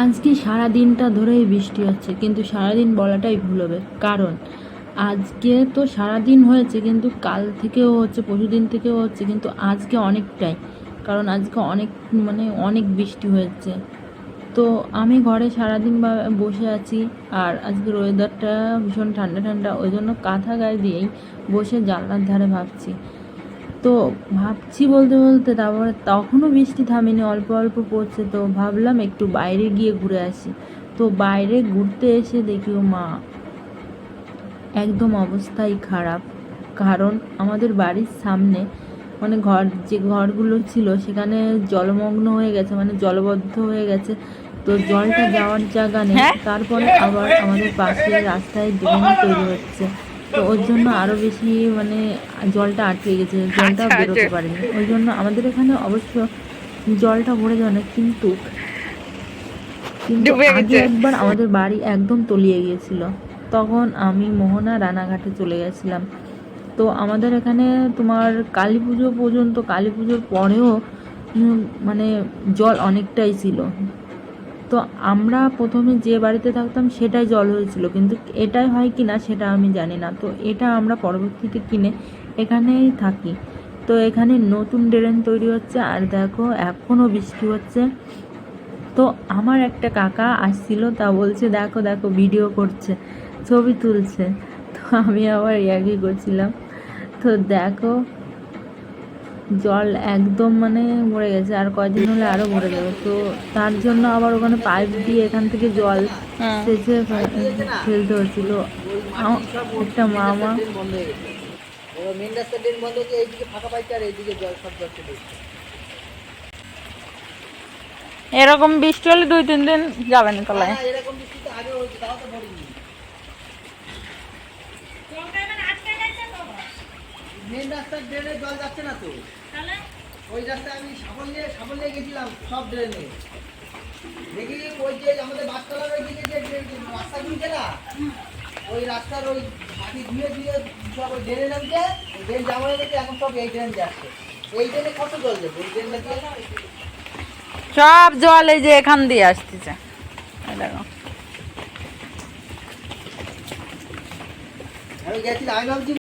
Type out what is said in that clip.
আজকে সারা দিনটা ধরেই বৃষ্টি হচ্ছে, কিন্তু সারাদিন বলাটাই ভুল হবে। কারণ আজকে তো সারাদিন হয়েছে, কিন্তু কাল থেকেও হচ্ছে, পরশুদিন থেকেও হচ্ছে, কিন্তু আজকে অনেকটাই। কারণ আজকে অনেক বৃষ্টি হয়েছে। তো আমি ঘরে সারাদিন বসে আছি, আর আজকের ওয়েদারটা ভীষণ ঠান্ডা ঠান্ডা, ওই জন্য কাঁথা গায়ে দিয়েই বসে জানলার ধারে ভাবছি। তো ভাবছি বলতে বলতে তারপরে তখনও বৃষ্টি থামেনি, অল্প অল্প পড়ছে। তো ভাবলাম একটু বাইরে গিয়ে ঘুরে আসি। তো বাইরে ঘুরতে এসে দেখি ও মা, একদম অবস্থাই খারাপ। কারণ আমাদের বাড়ির সামনে যে ঘরগুলো ছিল সেখানে জলমগ্ন হয়ে গেছে, জলবদ্ধ হয়ে গেছে। তো জলটা যাওয়ার জায়গা নেই। তারপরে আবার আমাদের পাশে রাস্তায় ড্রেন তৈরি হচ্ছে। তো ওর জন্য আরও বেশি জলটা আটকে গেছে, জলটা বেরোতে পারেনি। ওই জন্য আমাদের এখানে অবশ্য জলটা ভরে যায় না, কিন্তু আগে একবার আমাদের বাড়ি একদম তলিয়ে গিয়েছিল। তখন আমি মোহনা রানাঘাটে চলে গেছিলাম। তো আমাদের এখানে তোমার কালী পুজো পর্যন্ত, কালী পুজোর পরেও জল অনেকটাই ছিল। তো আমরা প্রথমে যে বাড়িতে থাকতাম সেটাই জল হয়েছিল, কিন্তু এটাই হয় কি না সেটা আমি জানি না। তো এটা আমরা পরবর্তীতে কিনে এখানেই থাকি। তো এখানে নতুন ড্রেন তৈরি হচ্ছে, আর দেখো এখনও বৃষ্টি হচ্ছে। তো আমার একটা কাকা আসছিল, তা বলছে দেখো দেখো ভিডিও করছে, ছবি তুলছে। তো আমি আবার ইয়ার্কি করছিলাম। তো দেখো জল একদম ভরে গেছে, আর কয়দিন হলে আরও ভরে যাবে। তো তার জন্য আবার ওখানে পাইপ দিয়ে এখান থেকে জল সেচে ফেলতে হচ্ছিল। একটা মামা এরকম বৃষ্টি হলে 2-3 দিন যাবে না তলায়। মেন রাস্তার ড্রেনে জল যাচ্ছে না তো, ওই রাস্তায় আমি সাবল নিয়ে গেছিলাম সব ড্রেনে। দেখি ওই যে আমাদের বাসতলার ওই দিকে যে রাস্তা গুলছে না, ওই রাস্তার ওই মাটি ধুয়ে ধুয়ে সব ওই ড্রেনে নামছে, ড্রেন জামা হয়ে গেছে, এখন সব এই ড্রেন যাচ্ছে। এই ড্রেনে কত জল যাবে? ওই ড্রেনটা দিয়ে সব জল এই যে এখান দিয়ে আসতেছে। দেখো আমি গেছিলাম, আমি ভাবছি